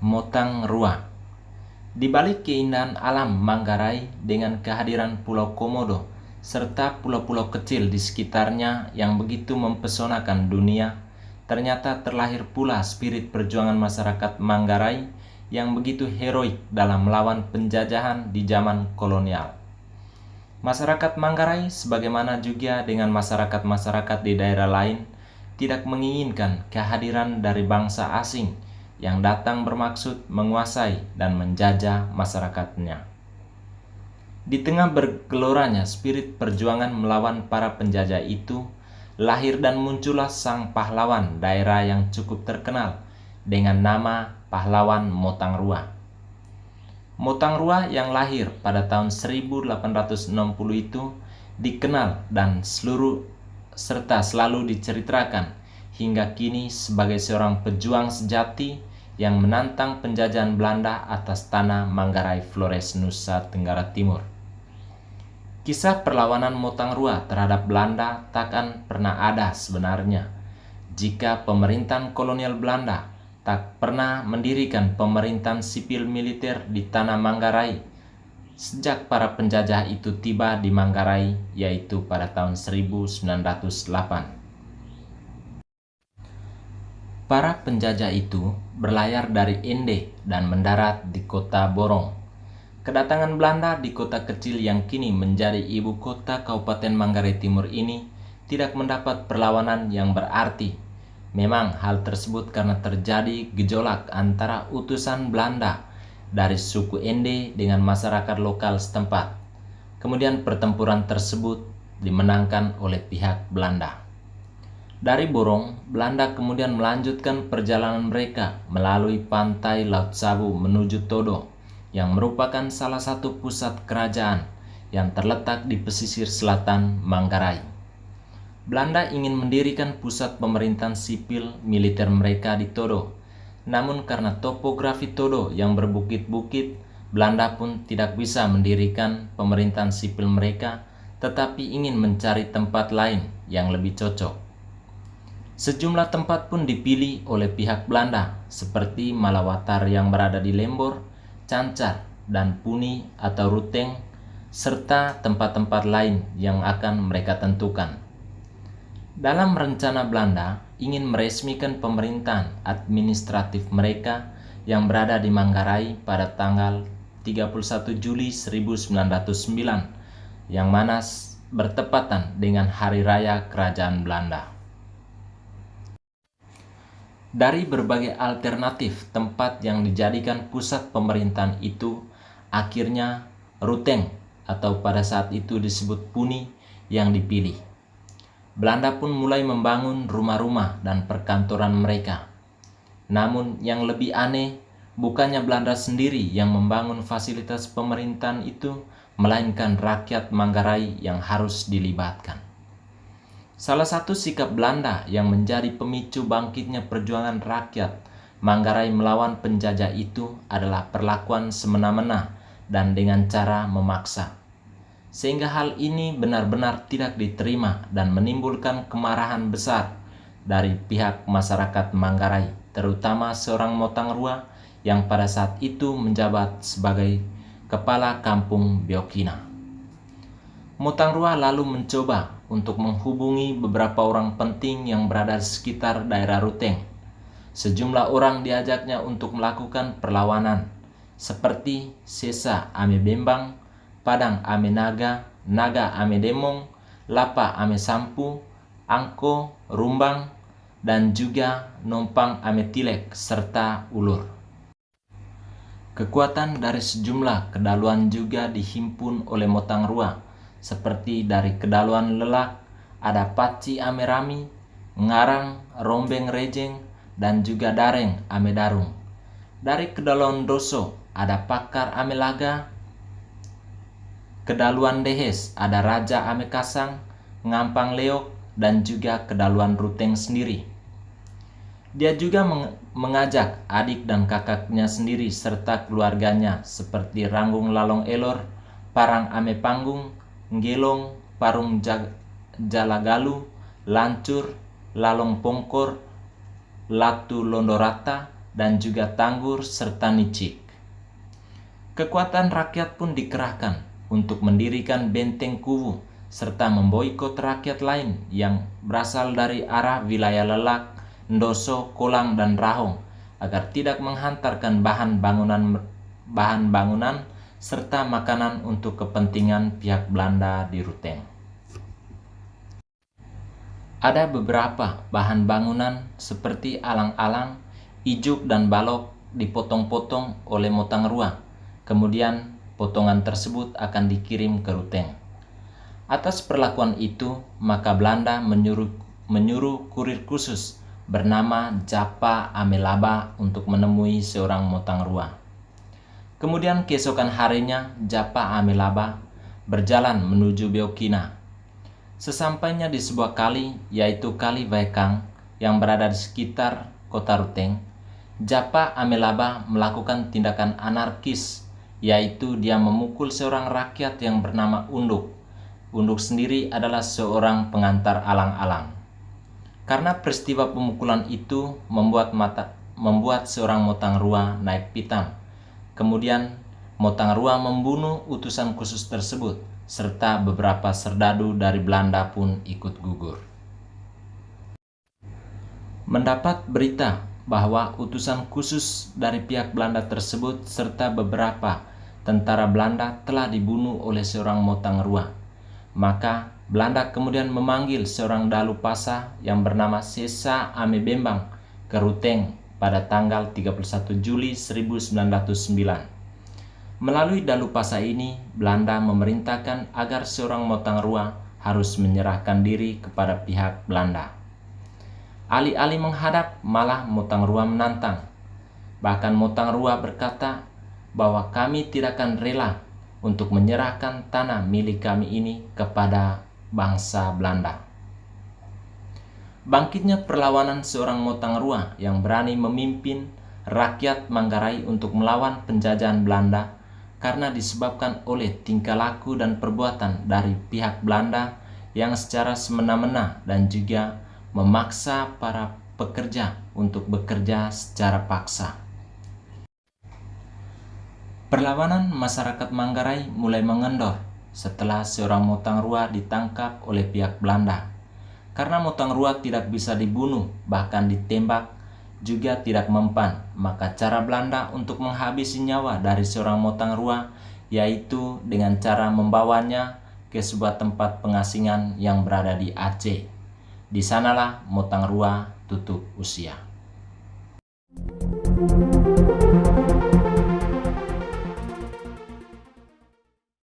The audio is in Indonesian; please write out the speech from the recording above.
Motang Rua. Di balik keindahan alam Manggarai dengan kehadiran Pulau Komodo serta pulau-pulau kecil di sekitarnya yang begitu mempesonakan dunia, ternyata terlahir pula spirit perjuangan masyarakat Manggarai yang begitu heroik dalam melawan penjajahan di zaman kolonial. Masyarakat Manggarai, sebagaimana juga dengan masyarakat-masyarakat di daerah lain, tidak menginginkan kehadiran dari bangsa asing yang datang bermaksud menguasai dan menjajah masyarakatnya. Di tengah bergeloranya spirit perjuangan melawan para penjajah itu, lahir dan muncullah sang pahlawan daerah yang cukup terkenal dengan nama pahlawan Motang Rua. Motang Rua yang lahir pada tahun 1860 itu dikenal dan selalu diceritakan hingga kini sebagai seorang pejuang sejati yang menantang penjajahan Belanda atas tanah Manggarai Flores, Nusa Tenggara Timur. Kisah perlawanan Motang Rua terhadap Belanda takkan pernah ada sebenarnya jika pemerintahan kolonial Belanda tak pernah mendirikan pemerintahan sipil militer di tanah Manggarai sejak para penjajah itu tiba di Manggarai, yaitu pada tahun 1908. Para penjajah itu berlayar dari Ende dan mendarat di kota Borong. Kedatangan Belanda di kota kecil yang kini menjadi ibu kota Kabupaten Manggarai Timur ini tidak mendapat perlawanan yang berarti. Memang hal tersebut karena terjadi gejolak antara utusan Belanda dari suku Ende dengan masyarakat lokal setempat. Kemudian pertempuran tersebut dimenangkan oleh pihak Belanda. Dari Borong, Belanda kemudian melanjutkan perjalanan mereka melalui pantai Laut Sabu menuju Todo, yang merupakan salah satu pusat kerajaan yang terletak di pesisir selatan Manggarai. Belanda ingin mendirikan pusat pemerintahan sipil militer mereka di Todo. Namun karena topografi Todo yang berbukit-bukit, Belanda pun tidak bisa mendirikan pemerintahan sipil mereka, tetapi ingin mencari tempat lain yang lebih cocok. Sejumlah tempat pun dipilih oleh pihak Belanda, seperti Malawatar yang berada di Lembor, Cancar, dan Puni atau Ruteng, serta tempat-tempat lain yang akan mereka tentukan. Dalam rencana Belanda ingin meresmikan pemerintahan administratif mereka yang berada di Manggarai pada tanggal 31 Juli 1909, yang mana bertepatan dengan Hari Raya Kerajaan Belanda. Dari berbagai alternatif tempat yang dijadikan pusat pemerintahan itu, akhirnya Ruteng atau pada saat itu disebut Puni yang dipilih. Belanda pun mulai membangun rumah-rumah dan perkantoran mereka. Namun yang lebih aneh, bukannya Belanda sendiri yang membangun fasilitas pemerintahan itu, melainkan rakyat Manggarai yang harus dilibatkan. Salah satu sikap Belanda yang menjadi pemicu bangkitnya perjuangan rakyat Manggarai melawan penjajah itu adalah perlakuan semena-mena dan dengan cara memaksa. Sehingga hal ini benar-benar tidak diterima dan menimbulkan kemarahan besar dari pihak masyarakat Manggarai, terutama seorang Motang Rua yang pada saat itu menjabat sebagai kepala kampung Biokina. Motang Rua lalu mencoba untuk menghubungi beberapa orang penting yang berada di sekitar daerah Ruteng. Sejumlah orang diajaknya untuk melakukan perlawanan, seperti Sesa Ame Bembang, Padang Ame Naga, Naga Ame Demong, Lapa Ame Sampu, Angko, Rumbang, dan juga Nompang Ame Tilek, serta Ulur. Kekuatan dari sejumlah kedaluan juga dihimpun oleh Motang Rua, seperti dari kedaluan Lelak, ada Paci Ame Rami, Ngarang, Rombeng Rejeng, dan juga Dareng Ame Darung. Dari kedaluan Doso ada Pakar Ame Laga, kedaluan Dehes ada Raja Ame Kasang, Ngampang Leok, dan juga kedaluan Ruteng sendiri. Dia juga mengajak adik dan kakaknya sendiri serta keluarganya seperti Ranggung Lalong Elor, Parang Ame Panggung, Ngelong, Parung Jalagalu, Lancur, Lalong Pongkor, Latu Londorata, dan juga Tanggur serta Nicik. Kekuatan rakyat pun dikerahkan untuk mendirikan benteng Kuwu serta memboikot rakyat lain yang berasal dari arah wilayah Lelak, Ndoso, Kolang, dan Rahong agar tidak menghantarkan bahan bangunan serta makanan untuk kepentingan pihak Belanda di Ruteng. Ada beberapa bahan bangunan seperti alang-alang, ijuk, dan balok dipotong-potong oleh Motangrua. Kemudian potongan tersebut akan dikirim ke Ruteng. Atas perlakuan itu, maka Belanda menyuruh kurir khusus bernama Japa Amelaba untuk menemui seorang Motangrua. Kemudian keesokan harinya Japa Amelaba berjalan menuju Beokina. Sesampainya di sebuah kali, yaitu Kali Baekang yang berada di sekitar kota Ruteng, Japa Amelaba melakukan tindakan anarkis, yaitu dia memukul seorang rakyat yang bernama Unduk. Unduk sendiri adalah seorang pengantar alang-alang. Karena peristiwa pemukulan itu membuat seorang Motangrua naik pitam. Kemudian Motangrua membunuh utusan khusus tersebut, serta beberapa serdadu dari Belanda pun ikut gugur. Mendapat berita bahwa utusan khusus dari pihak Belanda tersebut serta beberapa tentara Belanda telah dibunuh oleh seorang Motangrua, maka Belanda kemudian memanggil seorang dalu pasa yang bernama Sesa Amebembang ke Ruteng pada tanggal 31 Juli 1909. Melalui dalu pasa ini, Belanda memerintahkan agar seorang Motangrua harus menyerahkan diri kepada pihak Belanda. Alih-alih menghadap, malah Motangrua menantang. Bahkan Motangrua berkata bahwa kami tidak akan rela untuk menyerahkan tanah milik kami ini kepada bangsa Belanda. Bangkitnya perlawanan seorang Motangrua yang berani memimpin rakyat Manggarai untuk melawan penjajahan Belanda karena disebabkan oleh tingkah laku dan perbuatan dari pihak Belanda yang secara semena-mena dan juga memaksa para pekerja untuk bekerja secara paksa. Perlawanan masyarakat Manggarai mulai mengendor setelah seorang Motangrua ditangkap oleh pihak Belanda. Karena Motangrua tidak bisa dibunuh, bahkan ditembak juga tidak mempan, maka cara Belanda untuk menghabisi nyawa dari seorang Motangrua yaitu dengan cara membawanya ke sebuah tempat pengasingan yang berada di Aceh. Di sanalah Motangrua tutup usia.